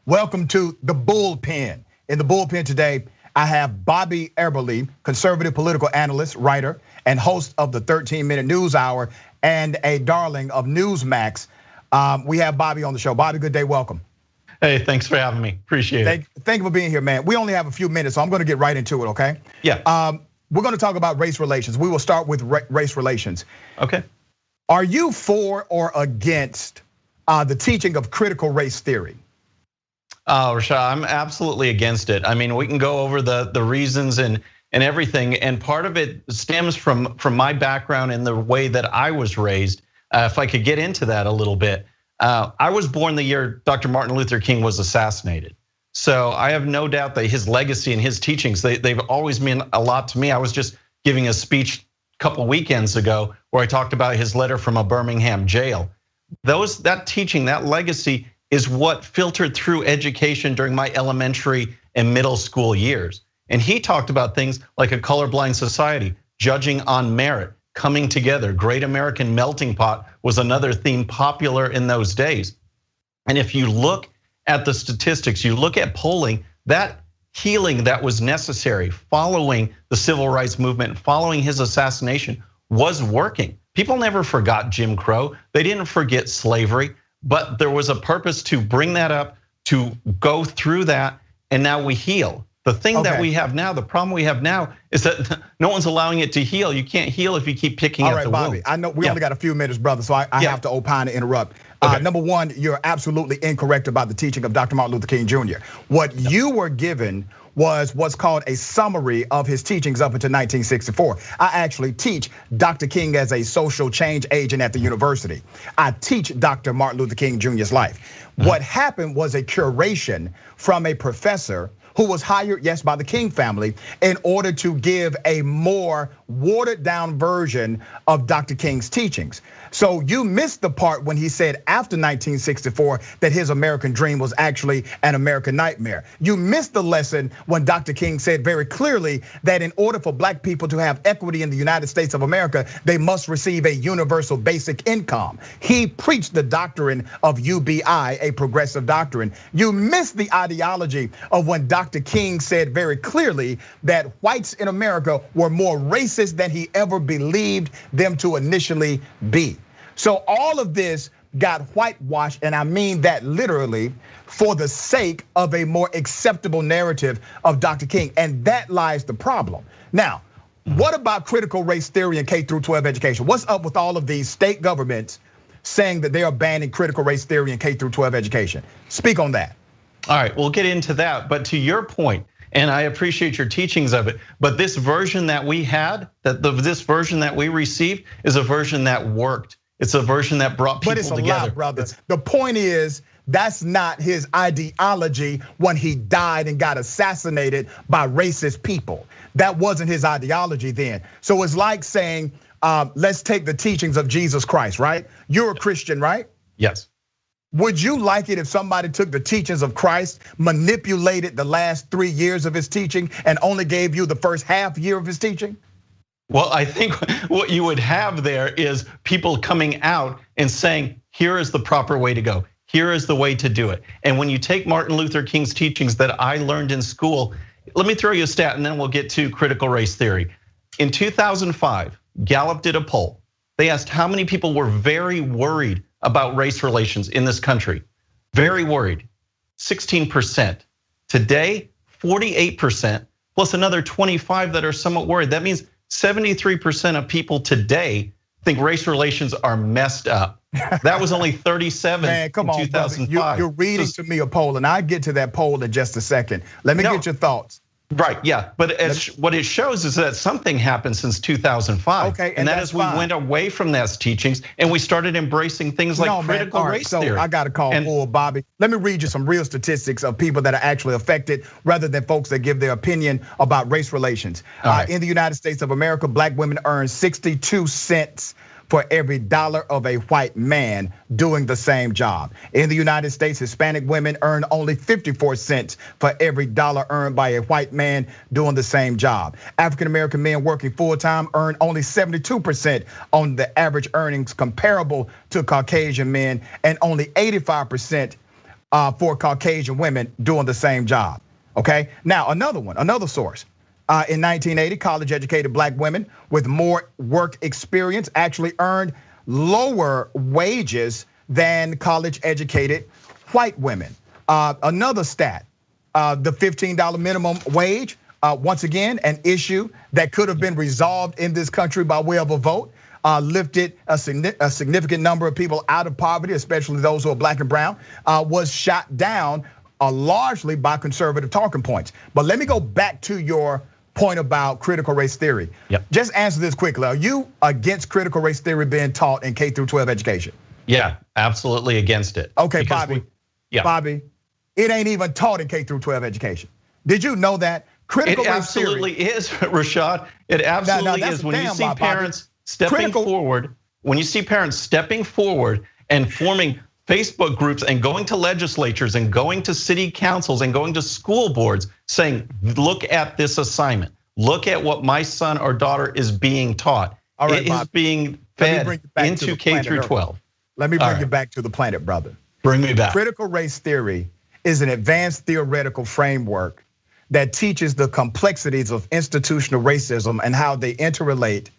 Welcome to the Bullpen. In the Bullpen today, I have Bobby Eberle, conservative political analyst, writer, and host of the 13-minute news hour, and a darling of Newsmax. We have Bobby on the show. Bobby, good day, welcome. Hey, thanks for having me, appreciate it. Thank you for being here, man. We only have a few minutes, so I'm gonna get right into it, okay? Yeah. We're gonna talk about race relations. We will start with race relations. Okay. Are you for or against the teaching of critical race theory? Rashad, I'm absolutely against it. I mean, we can go over the reasons and everything, and part of it stems from my background and the way that I was raised. If I could get into that a little bit. I was born the year Dr. Martin Luther King was assassinated. So I have no doubt that his legacy and his teachings, they've always meant a lot to me. I was just giving a speech a couple weekends ago where I talked about his letter from a Birmingham jail. That teaching, that legacy is what filtered through education during my elementary and middle school years. And he talked about things like a colorblind society, judging on merit, coming together. Great American melting pot was another theme popular in those days. And if you look at the statistics, you look at polling, that healing that was necessary following the civil rights movement, following his assassination, was working. People never forgot Jim Crow. They didn't forget slavery, but there was a purpose to bring that up, to go through that, and now we heal. The thing that we have now, the problem we have now is that no one's allowing it to heal. You can't heal if you keep picking at the wound. All right, Bobby, I know we only got a few minutes, brother, so I have to opine and interrupt. Number one, you're absolutely incorrect about the teaching of Dr. Martin Luther King Jr. What you were given was what's called a summary of his teachings up until 1964. I actually teach Dr. King as a social change agent at the university. I teach Dr. Martin Luther King Jr.'s life. What happened was a curation from a professor who was hired, yes, by the King family in order to give a more watered down version of Dr. King's teachings. So you missed the part when he said after 1964 that his American dream was actually an American nightmare. You missed the lesson when Dr. King said very clearly that in order for black people to have equity in the United States of America, they must receive a universal basic income. He preached the doctrine of UBI, a progressive doctrine. You missed the ideology of when Dr. King said very clearly that whites in America were more racist than he ever believed them to initially be. So all of this got whitewashed, and I mean that literally, for the sake of a more acceptable narrative of Dr. King, and that lies the problem. Now, what about critical race theory in K through 12 education? What's up with all of these state governments saying that they are banning critical race theory in K through 12 education? Speak on that. All right, we'll get into that, but to your point, and I appreciate your teachings of it, but this version that we had, this version that we received is a version that worked. It's a version that brought people together. But it's a lie, brother. The point is, that's not his ideology when he died and got assassinated by racist people. That wasn't his ideology then. So it's like saying, let's take the teachings of Jesus Christ, right? You're a Christian, right? Yes. Would you like it if somebody took the teachings of Christ, manipulated the last 3 years of his teaching, and only gave you the first half year of his teaching? Well, I think what you would have there is people coming out and saying, here is the proper way to go. Here is the way to do it. And when you take Martin Luther King's teachings that I learned in school, let me throw you a stat and then we'll get to critical race theory. In 2005, Gallup did a poll. They asked how many people were very worried about race relations in this country. Very worried, 16%. Today, 48%, plus another 25 that are somewhat worried. That means 73% of people today think race relations are messed up. That was only 37 in 2005. You're reading to me a poll, and I'll get to that poll in just a second. Let me get your thoughts. Right, yeah, but what it shows is that something happened since 2005. Okay, and that is we went away from those teachings and we started embracing things like critical race theory. So I got to call bull, Bobby. Let me read you some real statistics of people that are actually affected rather than folks that give their opinion about race relations. In the United States of America, black women earn 62 cents for every dollar of a white man doing the same job. In the United States, Hispanic women earn only 54 cents for every dollar earned by a white man doing the same job. African American men working full time earn only 72% on the average earnings comparable to Caucasian men, and only 85% for Caucasian women doing the same job, okay? Now, another source. In 1980, college-educated black women with more work experience actually earned lower wages than college-educated white women. Another stat, the $15 minimum wage, once again, an issue that could have been resolved in this country by way of a vote, lifted a significant number of people out of poverty, especially those who are black and brown, was shot down largely by conservative talking points. But let me go back to your point about critical race theory. Yep. Just answer this quickly. Are you against critical race theory being taught in K through 12 education? Yeah, absolutely against it. Okay, Bobby. Bobby, it ain't even taught in K through 12 education. Did you know that? Critical race theory. It absolutely is, Rashad. It absolutely is. When you see parents stepping forward, when you see parents stepping forward and forming Facebook groups and going to legislatures and going to city councils and going to school boards saying, look at this assignment. Look at what my son or daughter is being taught. All right, it is being fed into K through 12. Let me bring you back to the planet, brother. Bring me back. Critical race theory is an advanced theoretical framework that teaches the complexities of institutional racism and how they interrelate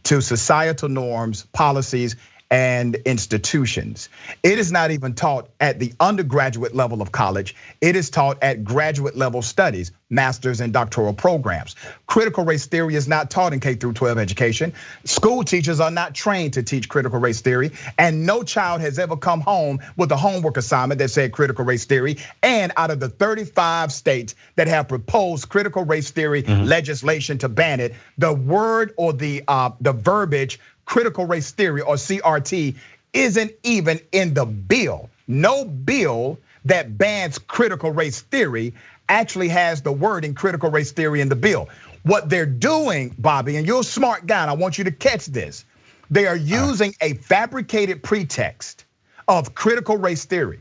to societal norms, policies, and institutions. It is not even taught at the undergraduate level of college. It is taught at graduate level studies, master's and doctoral programs. Critical race theory is not taught in K through 12 education. School teachers are not trained to teach critical race theory, and no child has ever come home with a homework assignment that said critical race theory. And out of the 35 states that have proposed critical race theory legislation to ban it, the word or the verbiage critical race theory, or CRT, isn't even in the bill. No bill that bans critical race theory actually has the wording critical race theory in the bill. What they're doing, Bobby, and you're a smart guy, and I want you to catch this. They are using a fabricated pretext of critical race theory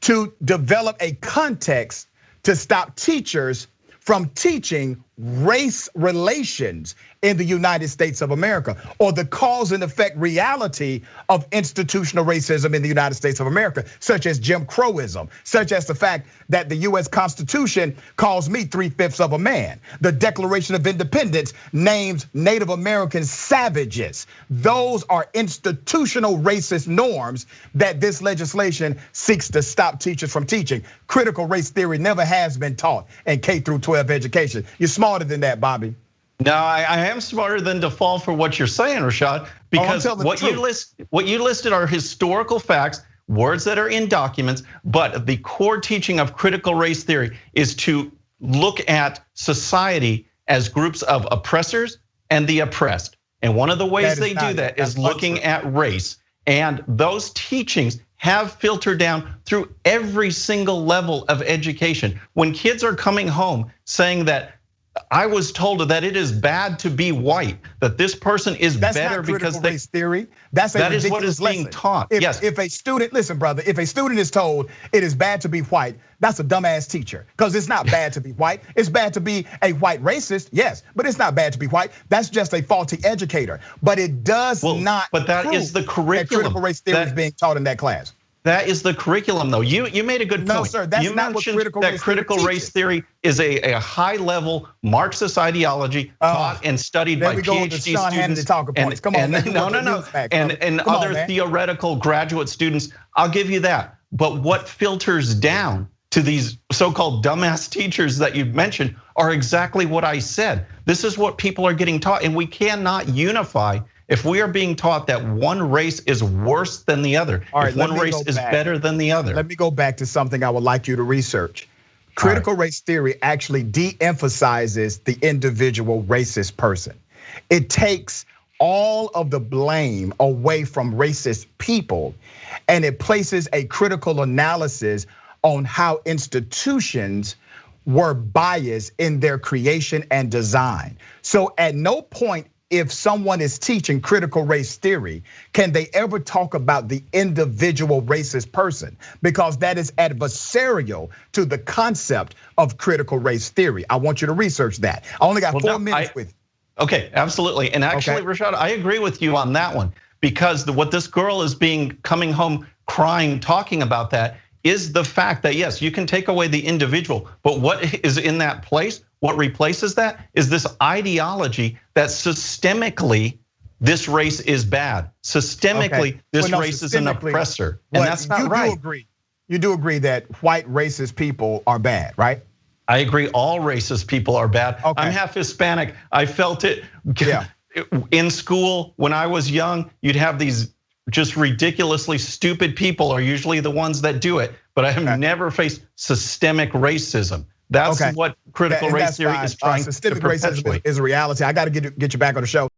to develop a context to stop teachers from teaching race relations in the United States of America, or the cause and effect reality of institutional racism in the United States of America, such as Jim Crowism, such as the fact that the US Constitution calls me 3/5 of a man. The Declaration of Independence names Native Americans savages. Those are institutional racist norms that this legislation seeks to stop teachers from teaching. Critical race theory never has been taught in K through 12 education. You're smarter than that, Bobby. No, I am smarter than to fall for what you're saying, Rashad, because what you listed are historical facts, words that are in documents, but the core teaching of critical race theory is to look at society as groups of oppressors and the oppressed. And one of the ways they do that is looking at race. And those teachings have filtered down through every single level of education. When kids are coming home saying that I was told that it is bad to be white, that this person is better because they race theory. That is what is being taught. Yes. If a student, listen, brother, if a student is told it is bad to be white, that's a dumbass teacher. Because it's not bad to be white. It's bad to be a white racist, yes, but it's not bad to be white. That's just a faulty educator. But it does not. But that is the curriculum. That critical race theory is being taught in that class. That is the curriculum, though. You made a good point. No, sir, that's not what critical race theory is a high-level Marxist ideology taught and studied by PhD students. Come on, and other theoretical graduate students. I'll give you that. But what filters down to these so-called dumbass teachers that you've mentioned are exactly what I said. This is what people are getting taught, and we cannot unify if we are being taught that one race is worse than the other, if one race is better than the other. Let me go back to something I would like you to research. Critical race theory actually de-emphasizes the individual racist person. It takes all of the blame away from racist people, and it places a critical analysis on how institutions were biased in their creation and design. So at no point, if someone is teaching critical race theory, can they ever talk about the individual racist person? Because that is adversarial to the concept of critical race theory. I want you to research that. I only got 4 minutes with you. Okay, absolutely. And actually, Rashad, I agree with you on that one, because what this girl is coming home crying, talking about that is the fact that yes, you can take away the individual, but what is in that place, what replaces that is this ideology that systemically this race is bad. Systemically, this race is an oppressor, and that's not right. You do agree that white racist people are bad, right? I agree all racist people are bad. Okay. I'm half Hispanic, I felt it. Yeah. In school, when I was young, you'd have these just ridiculously stupid people are usually the ones that do it. But I have never faced systemic racism. That's what critical race theory is trying to perpetuate. Systemic racism is a reality. I got to get you back on the show.